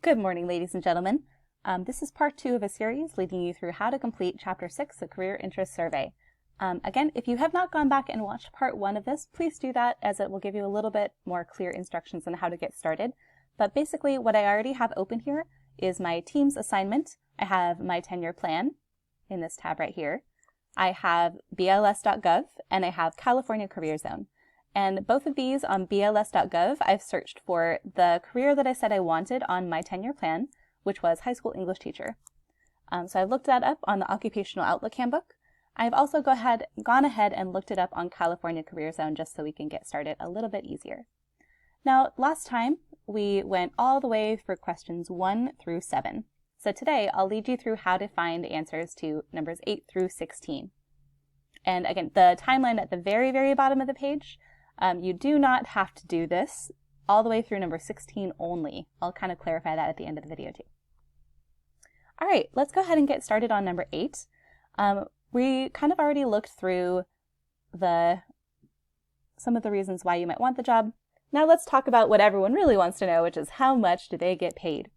Good morning, ladies and gentlemen. This is part 2 of a series leading you through how to complete Chapter 6, the Career Interest Survey. Again, if you have not gone back and watched part 1 of this, please do that, as it will give you a little bit more clear instructions on how to get started. But basically, what I already have open here is my team's assignment. I have my tenure plan in this tab right here. I have BLS.gov, and I have California Career Zone. And both of these on BLS.gov, I've searched for the career that I said I wanted on my tenure plan, which was high school English teacher. So I've looked that up on the Occupational Outlook Handbook. I've also gone ahead and looked it up on California Career Zone just so we can get started a little bit easier. Now, last time we went all the way for questions 1 through 7. So today I'll lead you through how to find answers to numbers 8 through 16. And again, the timeline at the very, very bottom of the page, you do not have to do this all the way through number 16 only. I'll kind of clarify that at the end of the video too. All right, let's go ahead and get started on number 8. We kind of already looked through some of the reasons why you might want the job. Now let's talk about what everyone really wants to know, which is how much do they get paid?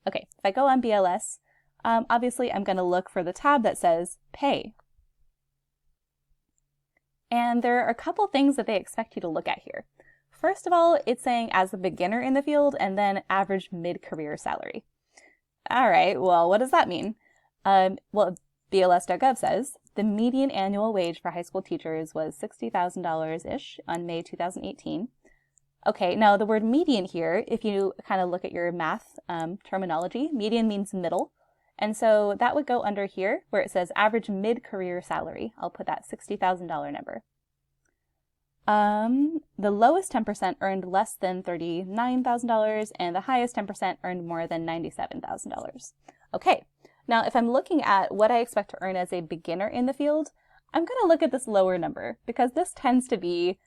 Okay, if I go on BLS, obviously I'm going to look for the tab that says Pay. And there are a couple things that they expect you to look at here. First of all, it's saying as a beginner in the field, and then average mid-career salary. All right, well, what does that mean? Well, BLS.gov says the median annual wage for high school teachers was $60,000-ish on May 2018. Okay, now the word median here, if you kind of look at your math terminology, median means middle. And so that would go under here where it says average mid-career salary. I'll put that $60,000 number. The lowest 10% earned less than $39,000 and the highest 10% earned more than $97,000. Okay, now if I'm looking at what I expect to earn as a beginner in the field, I'm going to look at this lower number because this tends to be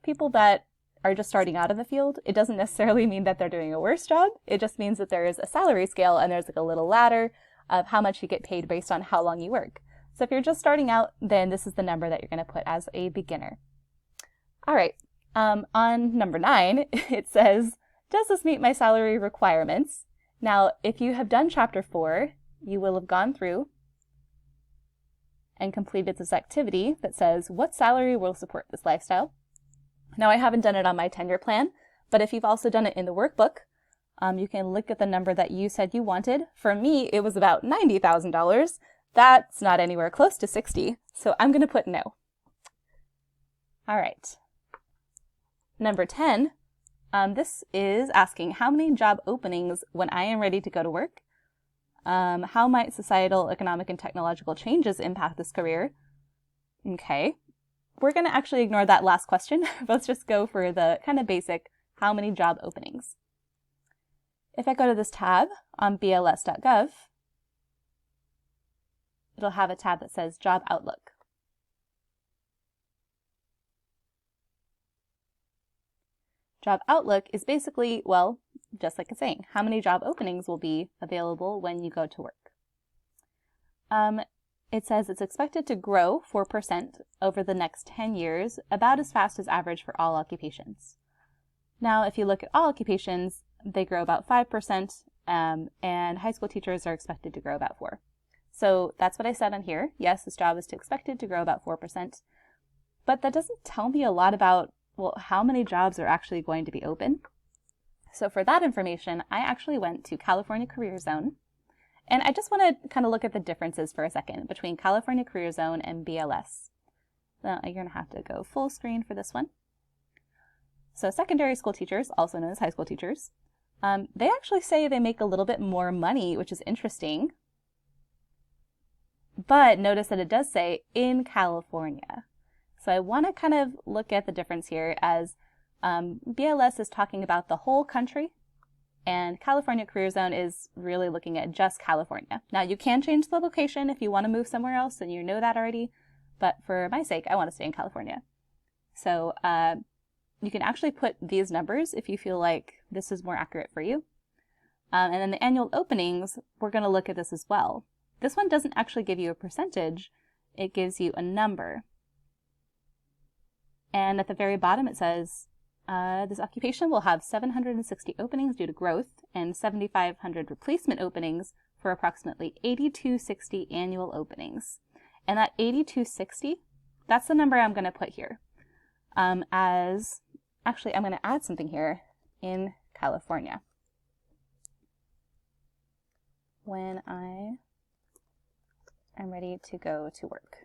people that are just starting out in the field. It doesn't necessarily mean that they're doing a worse job. It just means that there is a salary scale and there's like a little ladder of how much you get paid based on how long you work. So if you're just starting out, then this is the number that you're going to put as a beginner. All right, on number 9, it says, does this meet my salary requirements? Now, if you have done Chapter 4, you will have gone through and completed this activity that says, what salary will support this lifestyle? Now, I haven't done it on my tenure plan, but if you've also done it in the workbook, you can look at the number that you said you wanted. For me, it was about $90,000. That's not anywhere close to 60, so I'm going to put no. All right. Number 10, this is asking how many job openings when I am ready to go to work? How might societal, economic, and technological changes impact this career? Okay. We're going to actually ignore that last question. Let's just go for the kind of basic, how many job openings? If I go to this tab on BLS.gov, it'll have a tab that says Job Outlook. Job Outlook is basically, well, just like it's saying, how many job openings will be available when you go to work. It says it's expected to grow 4% over the next 10 years, about as fast as average for all occupations. Now, if you look at all occupations, they grow about 5%, and high school teachers are expected to grow about 4%. So that's what I said on here. Yes, this job is expected to grow about 4%, but that doesn't tell me a lot about, well, how many jobs are actually going to be open. So for that information, I actually went to California Career Zone. And I just want to kind of look at the differences for a second between California Career Zone and BLS. Now, you're going to have to go full screen for this one. So secondary school teachers, also known as high school teachers, they actually say they make a little bit more money, which is interesting. But notice that it does say in California. So I want to kind of look at the difference here as BLS is talking about the whole country. And California Career Zone is really looking at just California. Now, you can change the location if you want to move somewhere else, and you know that already. But for my sake, I want to stay in California. So you can actually put these numbers if you feel like this is more accurate for you. And then the annual openings, we're going to look at this as well. This one doesn't actually give you a percentage. It gives you a number. And at the very bottom, it says This occupation will have 760 openings due to growth and 7,500 replacement openings for approximately 8,260 annual openings. And that 8,260, that's the number I'm going to put here. Actually, I'm going to add something here in California. When I am ready to go to work.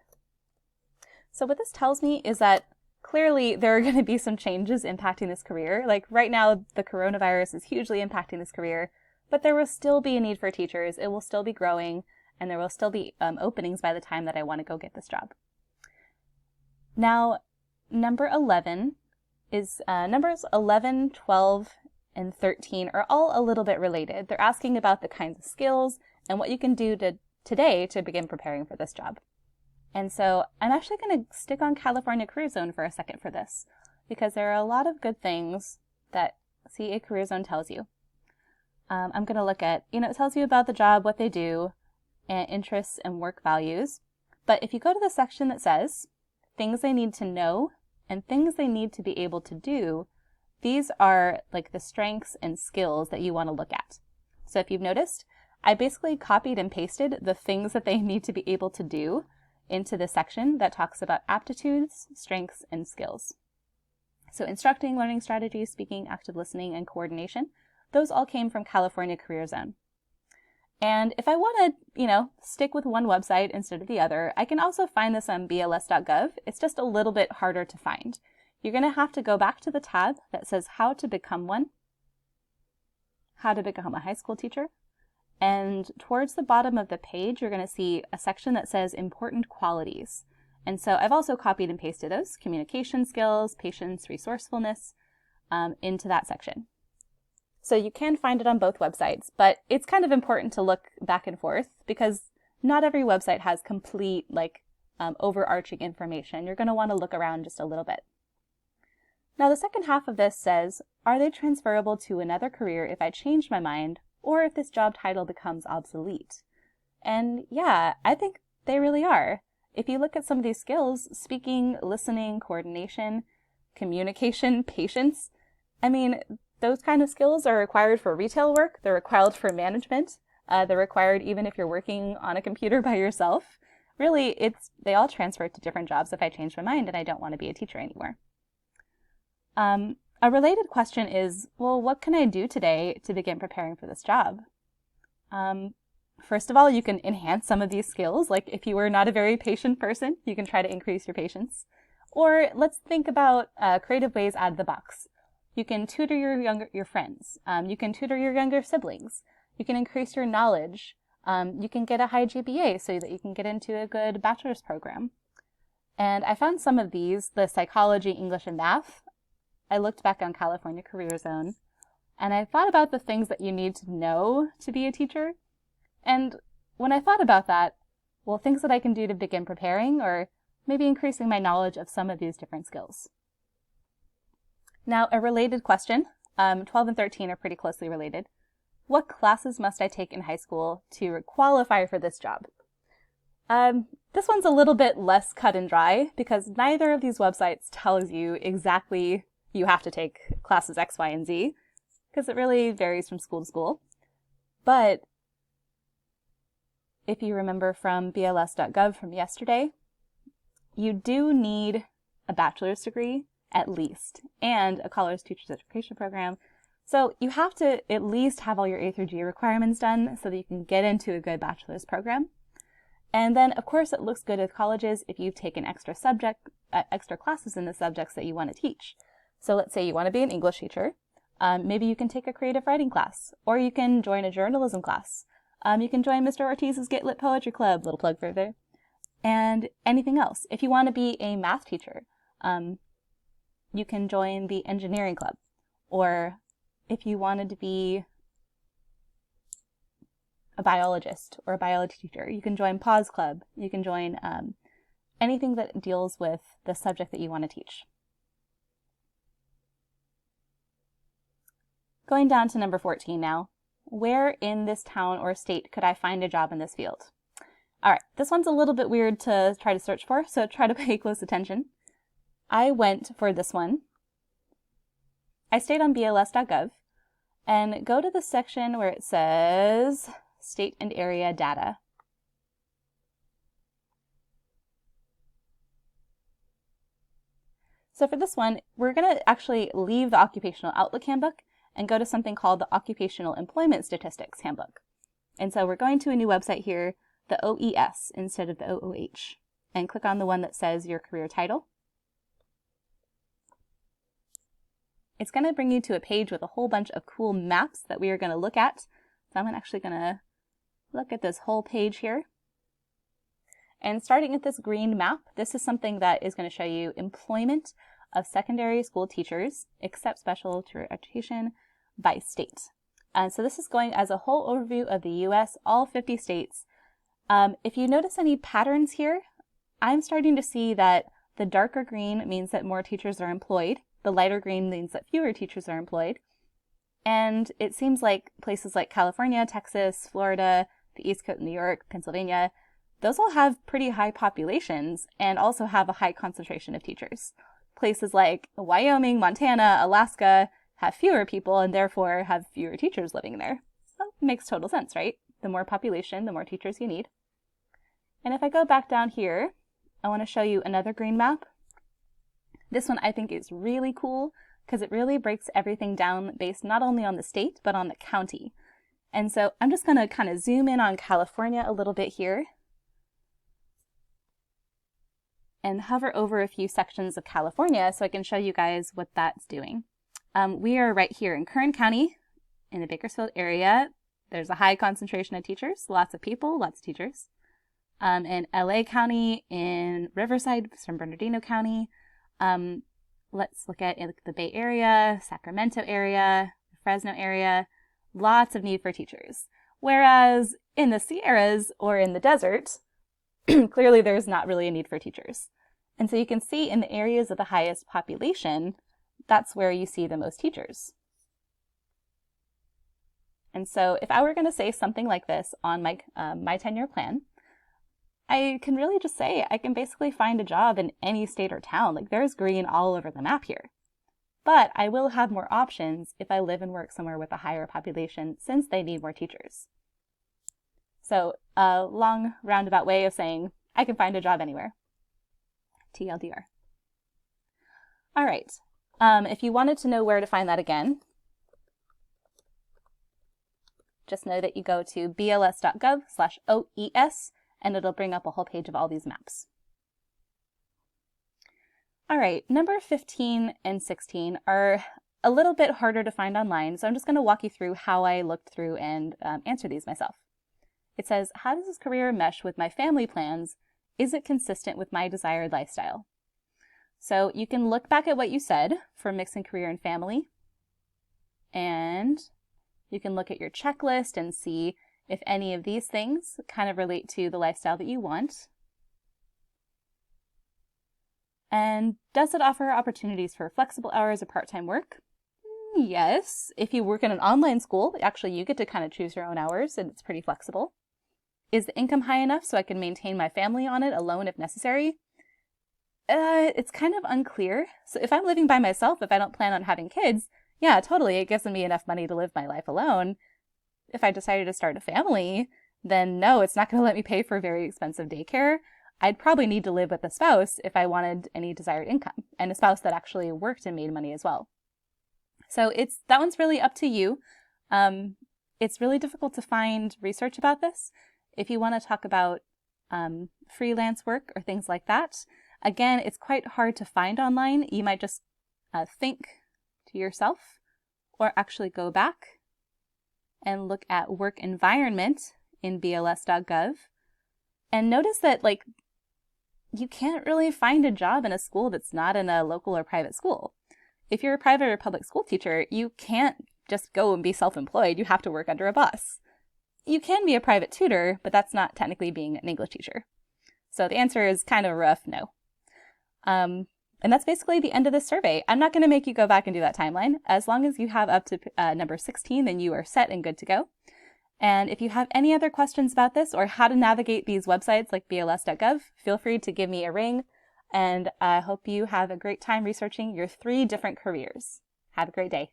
So what this tells me is that clearly there are going to be some changes impacting this career. Like right now, the coronavirus is hugely impacting this career, but there will still be a need for teachers. It will still be growing, and there will still be openings by the time that I want to go get this job. Now, number 11 is numbers 11, 12, and 13 are all a little bit related. They're asking about the kinds of skills and what you can do today to begin preparing for this job. And so I'm actually going to stick on California Career Zone for a second for this, because there are a lot of good things that CA Career Zone tells you. I'm going to look at, it tells you about the job, what they do, and interests and work values. But if you go to the section that says things they need to know and things they need to be able to do, these are like the strengths and skills that you want to look at. So if you've noticed, I basically copied and pasted the things that they need to be able to do into the section that talks about aptitudes, strengths, and skills. So instructing, learning strategies, speaking, active listening, and coordination, those all came from California Career Zone. And if I want to, stick with one website instead of the other, I can also find this on bls.gov. It's just a little bit harder to find. You're going to have to go back to the tab that says how to become one, how to become a high school teacher. And towards the bottom of the page, you're going to see a section that says important qualities. And so I've also copied and pasted those, communication skills, patience, resourcefulness, into that section. So you can find it on both websites, but it's kind of important to look back and forth because not every website has complete, overarching information. You're going to want to look around just a little bit. Now the second half of this says, are they transferable to another career if I change my mind or if this job title becomes obsolete? And yeah, I think they really are. If you look at some of these skills, speaking, listening, coordination, communication, patience, those kind of skills are required for retail work. They're required for management. They're required even if you're working on a computer by yourself. Really, they all transfer to different jobs if I change my mind and I don't want to be a teacher anymore. A related question is, well, what can I do today to begin preparing for this job? First of all, you can enhance some of these skills. Like if you were not a very patient person, you can try to increase your patience. Or let's think about creative ways out of the box. You can tutor your friends. You can tutor your younger siblings. You can increase your knowledge. You can get a high GPA so that you can get into a good bachelor's program. And I found some of these, the psychology, English, and math. I looked back on California Career Zone, and I thought about the things that you need to know to be a teacher. And when I thought about that, well, things that I can do to begin preparing or maybe increasing my knowledge of some of these different skills. Now, a related question, 12 and 13 are pretty closely related. What classes must I take in high school to qualify for this job? This one's a little bit less cut and dry because neither of these websites tells you exactly you have to take classes X, Y, and Z because it really varies from school to school. But if you remember from bls.gov from yesterday, you do need a bachelor's degree at least and a college teacher's education program. So you have to at least have all your A through G requirements done so that you can get into a good bachelor's program. And then, of course, it looks good at colleges if you've taken extra classes in the subjects that you want to teach. So let's say you want to be an English teacher. Maybe you can take a creative writing class, or you can join a journalism class. You can join Mr. Ortiz's Get Lit Poetry Club, little plug further, and anything else. If you want to be a math teacher, you can join the engineering club. Or if you wanted to be a biologist or a biology teacher, you can join Pause Club. You can join anything that deals with the subject that you want to teach. Going down to number 14 now. Where in this town or state could I find a job in this field? All right, this one's a little bit weird to try to search for, so try to pay close attention. I went for this one I stayed on BLS.gov and go to the section where it says State and Area Data. So for this one, we're going to actually leave the Occupational Outlook Handbook and go to something called the Occupational Employment Statistics Handbook. And so we're going to a new website here, the OES instead of the OOH, and click on the one that says your career title. It's going to bring you to a page with a whole bunch of cool maps that we are going to look at. So I'm actually going to look at this whole page here. And starting at this green map, this is something that is going to show you employment of secondary school teachers, except special tutor education, by state. So this is going as a whole overview of the U.S., all 50 states. If you notice any patterns here, I'm starting to see that the darker green means that more teachers are employed. The lighter green means that fewer teachers are employed. And it seems like places like California, Texas, Florida, the East Coast, New York, Pennsylvania, those all have pretty high populations and also have a high concentration of teachers. Places like Wyoming, Montana, Alaska have fewer people and therefore have fewer teachers living there. Well, it makes total sense, right? The more population, the more teachers you need. And if I go back down here, I want to show you another green map. This one I think is really cool because it really breaks everything down based not only on the state, but on the county. And so I'm just going to kind of zoom in on California a little bit here and hover over a few sections of California so I can show you guys what that's doing. We are right here in Kern County in the Bakersfield area. There's a high concentration of teachers, lots of people, lots of teachers. In LA County, in Riverside, San Bernardino County. Let's look at the Bay Area, Sacramento area, Fresno area, lots of need for teachers. Whereas in the Sierras or in the desert, clearly there's not really a need for teachers. And so you can see in the areas of the highest population, that's where you see the most teachers. And so if I were going to say something like this on my 10-year plan, I can really just say I can basically find a job in any state or town. Like there's green all over the map here. But I will have more options if I live and work somewhere with a higher population since they need more teachers. So a long roundabout way of saying I can find a job anywhere. TLDR. All right. If you wanted to know where to find that again, just know that you go to bls.gov/OES and it'll bring up a whole page of all these maps. All right, number 15 and 16 are a little bit harder to find online, so I'm just going to walk you through how I looked through and answer these myself. It says, how does this career mesh with my family plans? Is it consistent with my desired lifestyle? So you can look back at what you said for mixing career and family, and you can look at your checklist and see if any of these things kind of relate to the lifestyle that you want. And does it offer opportunities for flexible hours of part-time work? Yes. If you work in an online school, actually you get to kind of choose your own hours and it's pretty flexible. Is the income high enough so I can maintain my family on it alone if necessary? It's kind of unclear. So if I'm living by myself, if I don't plan on having kids, yeah, totally, it gives me enough money to live my life alone. If I decided to start a family, then no, it's not going to let me pay for very expensive daycare. I'd probably need to live with a spouse if I wanted any desired income, and a spouse that actually worked and made money as well. So that one's really up to you. It's really difficult to find research about this. If you want to talk about freelance work or things like that, again, it's quite hard to find online. You might just think to yourself or actually go back and look at work environment in bls.gov and notice that you can't really find a job in a school that's not in a local or private school. If you're a private or public school teacher, you can't just go and be self-employed. You have to work under a boss. You can be a private tutor, but that's not technically being an English teacher. So the answer is kind of rough, no. And that's basically the end of this survey. I'm not going to make you go back and do that timeline. As long as you have up to number 16, then you are set and good to go. And if you have any other questions about this or how to navigate these websites like bls.gov, feel free to give me a ring. And I hope you have a great time researching your 3 different careers. Have a great day.